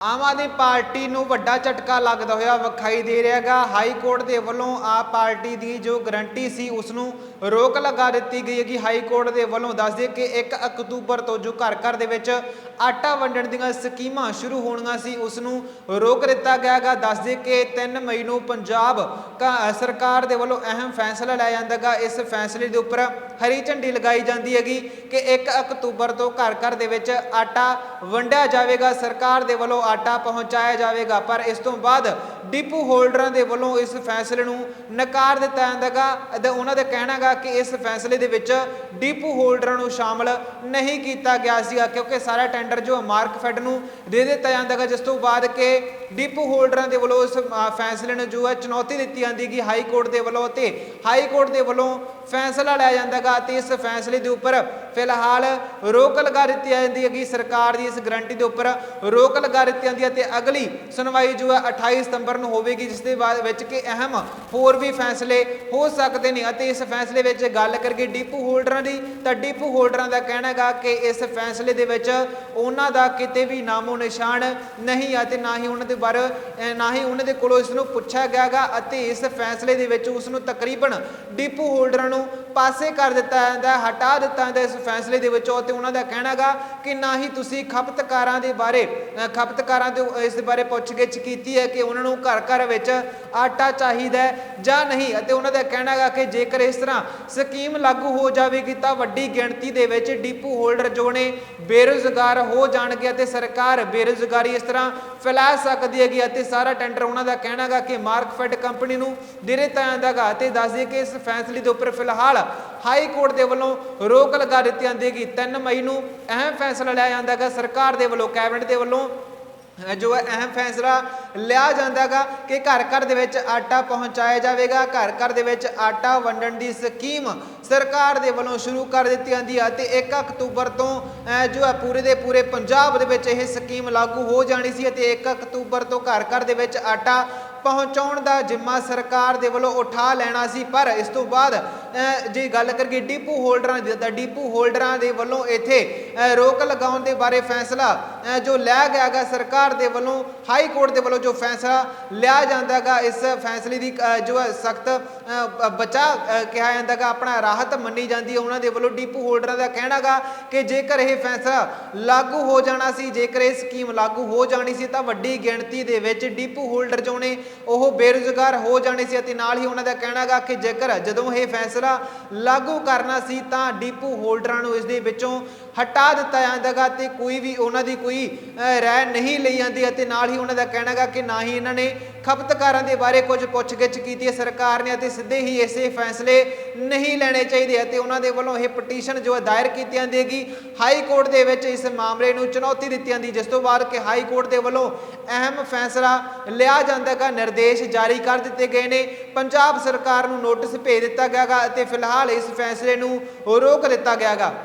Aam Aadmi party ਨੂੰ ਵੱਡਾ ਝਟਕਾ ਲੱਗਦਾ ਹੋਇਆ ਵਿਖਾਈ ਦੇ ਰਿਹਾ ਹੈਗਾ। ਹਾਈ ਕੋਰਟ ਦੇ ਵੱਲੋਂ ਆਪ ਪਾਰਟੀ ਦੀ ਜੋ ਗਰੰਟੀ ਸੀ ਉਸ ਨੂੰ ਰੋਕ ਲਗਾ ਦਿੱਤੀ ਗਈ ਹੈਗੀ। ਹਾਈ ਕੋਰਟ ਦੇ ਵੱਲੋਂ ਦੱਸਦੇ ਕਿ 1 ਅਕਤੂਬਰ ਤੋਂ ਜੋ ਘਰ ਘਰ ਦੇ ਵਿੱਚ ਆਟਾ ਵੰਡਣ ਦੀਆਂ ਸਕੀਮਾਂ ਸ਼ੁਰੂ ਹੋਣੀਆਂ ਸੀ ਉਸ ਨੂੰ ਰੋਕ ਦਿੱਤਾ ਗਿਆ ਹੈਗਾ। ਦੱਸਦੇ ਕਿ 3 ਮਈ ਨੂੰ ਪੰਜਾਬ ਸਰਕਾਰ ਦੇ ਵੱਲੋਂ ਅਹਿਮ ਫੈਸਲਾ ਲਿਆ ਜਾਂਦਾ ਹੈਗਾ। ਇਸ ਫੈਸਲੇ ਦੇ ਉੱਪਰ ਹਰੀ ਝੰਡੀ ਲਗਾਈ ਜਾਂਦੀ ਹੈਗੀ ਕਿ 1 ਅਕਤੂਬਰ ਤੋਂ ਘਰ ਘਰ ਦੇ ਵਿੱਚ ਆਟਾ ਵੰਡਿਆ ਜਾਵੇਗਾ। ਸਰਕਾਰ ਦੇ ਵੱਲੋਂ ਆਟਾ ਪਹੁੰਚਾਇਆ ਜਾਵੇਗਾ, ਪਰ ਇਸ ਤੋਂ ਬਾਅਦ ਡਿਪੂ ਹੋਲਡਰਾਂ ਦੇ ਵੱਲੋਂ ਇਸ ਫੈਸਲੇ ਨੂੰ ਨਕਾਰ ਦਿੱਤਾ ਜਾਂਦਾ ਹੈਗਾ ਅਤੇ ਉਹਨਾਂ ਦਾ ਕਹਿਣਾ ਹੈਗਾ ਕਿ ਇਸ ਫੈਸਲੇ ਦੇ ਵਿੱਚ ਡਿਪੂ ਹੋਲਡਰਾਂ ਨੂੰ ਸ਼ਾਮਲ ਨਹੀਂ ਕੀਤਾ ਗਿਆ ਸੀਗਾ, ਕਿਉਂਕਿ ਸਾਰਾ ਟੈਂਡਰ ਜੋ ਮਾਰਕਫੈਡ ਨੂੰ ਦੇ ਦਿੱਤਾ ਜਾਂਦਾ ਹੈਗਾ, ਜਿਸ ਤੋਂ ਬਾਅਦ ਕਿ ਡਿਪੂ ਹੋਲਡਰਾਂ ਦੇ ਵੱਲੋਂ ਇਸ ਫੈਸਲੇ ਨੂੰ ਜੋ ਹੈ ਚੁਣੌਤੀ ਦਿੱਤੀ ਜਾਂਦੀ ਹੈਗੀ ਹਾਈ ਕੋਰਟ ਦੇ ਵੱਲੋਂ ਅਤੇ ਹਾਈ ਕੋਰਟ ਦੇ ਵੱਲੋਂ ਫੈਸਲਾ ਲਿਆ ਜਾਂਦਾ ਹੈਗਾ ਅਤੇ ਇਸ ਫੈਸਲੇ ਦੇ ਉੱਪਰ ਫਿਲਹਾਲ ਰੋਕ ਲਗਾ ਦਿੱਤੀ ਜਾਂਦੀ ਹੈਗੀ। ਸਰਕਾਰ ਦੀ ਇਸ ਗਰੰਟੀ ਦੇ ਉੱਪਰ ਰੋਕ ਲਗਾ ਦਿੱਤੀ ਜਾਂਦੀ ਹੈ ਅਤੇ ਅਗਲੀ ਸੁਣਵਾਈ ਜੋ ਹੈ 28 ਸਤੰਬਰ ਨੂੰ ਹੋਵੇਗੀ, ਜਿਸ ਦੇ ਬਾਅਦ ਵਿੱਚ ਕਿ ਅਹਿਮ ਹੋਰ ਵੀ ਫੈਸਲੇ ਹੋ ਸਕਦੇ ਨੇ। ਅਤੇ ਇਸ ਫੈਸਲੇ ਵਿੱਚ ਗੱਲ ਕਰੀਏ ਡਿਪੂ ਹੋਲਡਰਾਂ ਦੀ ਤਾਂ ਡਿਪੂ ਹੋਲਡਰਾਂ ਦਾ ਕਹਿਣਾ ਹੈਗਾ ਕਿ ਇਸ ਫੈਸਲੇ ਦੇ ਵਿੱਚ ਉਹਨਾਂ ਦਾ ਕਿਤੇ ਵੀ ਨਾਮੋ ਨਿਸ਼ਾਨ ਨਹੀਂ ਅਤੇ ਨਾ ਹੀ ਉਹਨਾਂ ਦੇ ਕੋਲੋਂ ਇਸ ਨੂੰ ਪੁੱਛਿਆ ਗਿਆ ਹੈਗਾ ਅਤੇ ਇਸ ਫੈਸਲੇ ਦੇ ਵਿੱਚ ਉਸ ਨੂੰ ਤਕਰੀਬਨ ਡਿਪੂ ਹੋਲਡਰਾਂ ਨੂੰ ਪਾਸੇ ਕਰ ਦਿੱਤਾ ਜਾਂਦਾ, ਹਟਾ ਦਿੱਤਾ ਜਾਂਦਾ ਇਸ ਫੈਸਲੇ ਦੇ ਵਿੱਚੋਂ। ਅਤੇ ਉਹਨਾਂ ਦਾ ਕਹਿਣਾ ਹੈਗਾ ਕਿ ਨਾ ਹੀ ਤੁਸੀਂ ਖਪਤਕਾਰਾਂ ਦੇ ਇਸ ਬਾਰੇ ਪੁੱਛਗਿੱਛ ਕੀਤੀ ਹੈ ਕਿ ਉਹਨਾਂ ਨੂੰ ਘਰ ਘਰ ਵਿੱਚ ਆਟਾ ਚਾਹੀਦਾ ਜਾਂ ਨਹੀਂ। ਅਤੇ ਉਹਨਾਂ ਦਾ ਕਹਿਣਾ ਹੈਗਾ ਕਿ ਜੇਕਰ ਇਸ ਤਰ੍ਹਾਂ ਸਕੀਮ ਲਾਗੂ ਹੋ ਜਾਵੇਗੀ ਤਾਂ ਵੱਡੀ ਗਿਣਤੀ ਦੇ ਵਿੱਚ ਡਿਪੂ ਹੋਲਡਰ ਜੋ ਨੇ ਬੇਰੁਜ਼ਗਾਰ ਹੋ ਜਾਣਗੇ ਅਤੇ ਸਰਕਾਰ ਬੇਰੁਜ਼ਗਾਰੀ ਇਸ ਤਰ੍ਹਾਂ ਫੈਲਾ ਸਕਦੀ ਹੈਗੀ ਅਤੇ ਸਾਰਾ ਟੈਂਡਰ ਉਹਨਾਂ ਦਾ ਕਹਿਣਾ ਹੈਗਾ ਕਿ ਮਾਰਕਫੈਡ ਕੰਪਨੀ ਨੂੰ ਦੇ ਦਿੱਤਾ ਜਾਂਦਾ ਹੈਗਾ। ਅਤੇ ਦੱਸਦੇ ਕਿ ਇਸ ਫੈਸਲੇ ਦੇ ਉੱਪਰ ਫਿਲਹਾਲ ਹਾਈ ਕੋਰਟ ਦੇ ਵੱਲੋਂ ਰੋਕ ਲਗਾ ਦਿੱਤੀ ਜਾਂਦੀ ਹੈਗੀ। 3 ਮਈ ਨੂੰ ਅਹਿਮ ਫੈਸਲਾ ਲਿਆ ਜਾਂਦਾ ਹੈਗਾ ਸਰਕਾਰ ਦੇ ਵੱਲੋਂ, ਕੈਬਨਿਟ ਦੇ ਵੱਲੋਂ ਜੋ ਹੈ ਅਹਿਮ ਫੈਸਲਾ ਲਿਆ ਜਾਂਦਾ ਹੈਗਾ ਕਿ ਘਰ ਘਰ ਦੇ ਵਿੱਚ ਆਟਾ ਪਹੁੰਚਾਇਆ ਜਾਵੇਗਾ। ਘਰ ਘਰ ਦੇ ਵਿੱਚ ਆਟਾ ਵੰਡਣ ਦੀ ਸਕੀਮ ਸਰਕਾਰ ਦੇ ਵੱਲੋਂ ਸ਼ੁਰੂ ਕਰ ਦਿੱਤੀ ਜਾਂਦੀ ਹੈ ਅਤੇ 1 ਅਕਤੂਬਰ ਤੋਂ ਜੋ ਹੈ ਪੂਰੇ ਦੇ ਪੂਰੇ ਪੰਜਾਬ ਦੇ ਵਿੱਚ ਇਹ ਸਕੀਮ ਲਾਗੂ ਹੋ ਜਾਣੀ ਸੀ ਅਤੇ 1 ਅਕਤੂਬਰ ਤੋਂ ਘਰ ਘਰ ਦੇ ਵਿੱਚ ਆਟਾ ਪਹੁੰਚਾਉਣ ਦਾ ਜ਼ਿੰਮਾ ਸਰਕਾਰ ਦੇ ਵੱਲੋਂ ਉਠਾ ਲੈਣਾ ਸੀ। ਪਰ ਇਸ ਤੋਂ ਬਾਅਦ ਜੇ ਗੱਲ ਕਰੀਏ ਡਿਪੂ ਹੋਲਡਰਾਂ ਦੀ ਤਾਂ ਡਿਪੂ ਹੋਲਡਰਾਂ ਦੇ ਵੱਲੋਂ ਇੱਥੇ ਰੋਕ ਲਗਾਉਣ ਦੇ ਬਾਰੇ ਫੈਸਲਾ ਜੋ ਲਿਆ ਗਿਆ ਹੈਗਾ ਸਰਕਾਰ ਦੇ ਵੱਲੋਂ, ਹਾਈ ਕੋਰਟ ਦੇ ਵੱਲੋਂ ਜੋ ਫੈਸਲਾ ਲਿਆ ਜਾਂਦਾ ਹੈਗਾ ਇਸ ਫੈਸਲੇ ਦੀ ਜੋ ਹੈ ਸਖਤ ਬਚਾਅ ਕਿਹਾ ਜਾਂਦਾ ਹੈਗਾ, ਆਪਣਾ ਰਾਹਤ ਮੰਨੀ ਜਾਂਦੀ ਹੈ ਉਹਨਾਂ ਦੇ ਵੱਲੋਂ। ਡਿਪੂ ਹੋਲਡਰਾਂ ਦਾ ਕਹਿਣਾ ਹੈਗਾ ਕਿ ਜੇਕਰ ਇਹ ਫੈਸਲਾ ਲਾਗੂ ਹੋ ਜਾਣਾ ਸੀ, ਜੇਕਰ ਇਹ ਸਕੀਮ ਲਾਗੂ ਹੋ ਜਾਣੀ ਸੀ ਤਾਂ ਵੱਡੀ ਗਿਣਤੀ ਦੇ ਵਿੱਚ ਡਿਪੂ ਹੋਲਡਰ ਜੋ ਨੇ ਉਹ ਬੇਰੁਜ਼ਗਾਰ ਹੋ ਜਾਣੇ ਸੀ ਅਤੇ ਨਾਲ ਹੀ ਉਹਨਾਂ ਦਾ ਕਹਿਣਾ ਹੈਗਾ ਕਿ ਜੇਕਰ ਜਦੋਂ ਇਹ ਫੈਸਲਾ ਲਾਗੂ ਕਰਨਾ ਸੀ ਤਾਂ ਡਿਪੂ ਹੋਲਡਰਾਂ ਨੂੰ ਇਸ ਦੇ ਵਿੱਚੋਂ ਹਟਾ ਦਿੱਤਾ ਜਾਂਦਾ ਹੈਗਾ ਅਤੇ ਕੋਈ ਵੀ ਉਹਨਾਂ ਦੀ ਕੋਈ ਰਾਏ ਨਹੀਂ ਲਈ ਜਾਂਦੀ ਅਤੇ ਨਾਲ ਹੀ ਉਹਨਾਂ ਦਾ ਕਹਿਣਾ ਹੈਗਾ ਕਿ ਨਾ ਹੀ ਇਹਨਾਂ ਨੇ ਖਪਤਕਾਰਾਂ ਦੇ ਬਾਰੇ ਕੁਝ ਪੁੱਛਗਿੱਛ ਕੀਤੀ ਹੈ ਸਰਕਾਰ ਨੇ ਅਤੇ ਸਿੱਧੇ ਹੀ ਇਸੇ ਫੈਸਲੇ ਨਹੀਂ ਲੈਣੇ ਚਾਹੀਦੇ ਅਤੇ ਉਹਨਾਂ ਦੇ ਵੱਲੋਂ ਇਹ ਪਟੀਸ਼ਨ ਜੋ ਹੈ ਦਾਇਰ ਕੀਤੀ ਜਾਂਦੀ ਹੈਗੀ ਹਾਈ ਕੋਰਟ ਦੇ ਵਿੱਚ ਇਸ ਮਾਮਲੇ ਨੂੰ ਚੁਣੌਤੀ ਦਿੱਤੀ ਜਾਂਦੀ, ਜਿਸ ਤੋਂ ਬਾਅਦ ਕਿ ਹਾਈ ਕੋਰਟ ਦੇ ਵੱਲੋਂ ਅਹਿਮ ਫੈਸਲਾ ਲਿਆ ਜਾਂਦਾ ਹੈਗਾ। ਨਿਰਦੇਸ਼ ਜਾਰੀ ਕਰ ਦਿੱਤੇ ਗਏ ਨੇ, ਪੰਜਾਬ ਸਰਕਾਰ ਨੂੰ ਨੋਟਿਸ ਭੇਜ ਦਿੱਤਾ ਗਿਆ ਹੈਗਾ ਅਤੇ ਫਿਲਹਾਲ ਇਸ ਫੈਸਲੇ ਨੂੰ ਰੋਕ ਦਿੱਤਾ ਗਿਆ ਹੈਗਾ।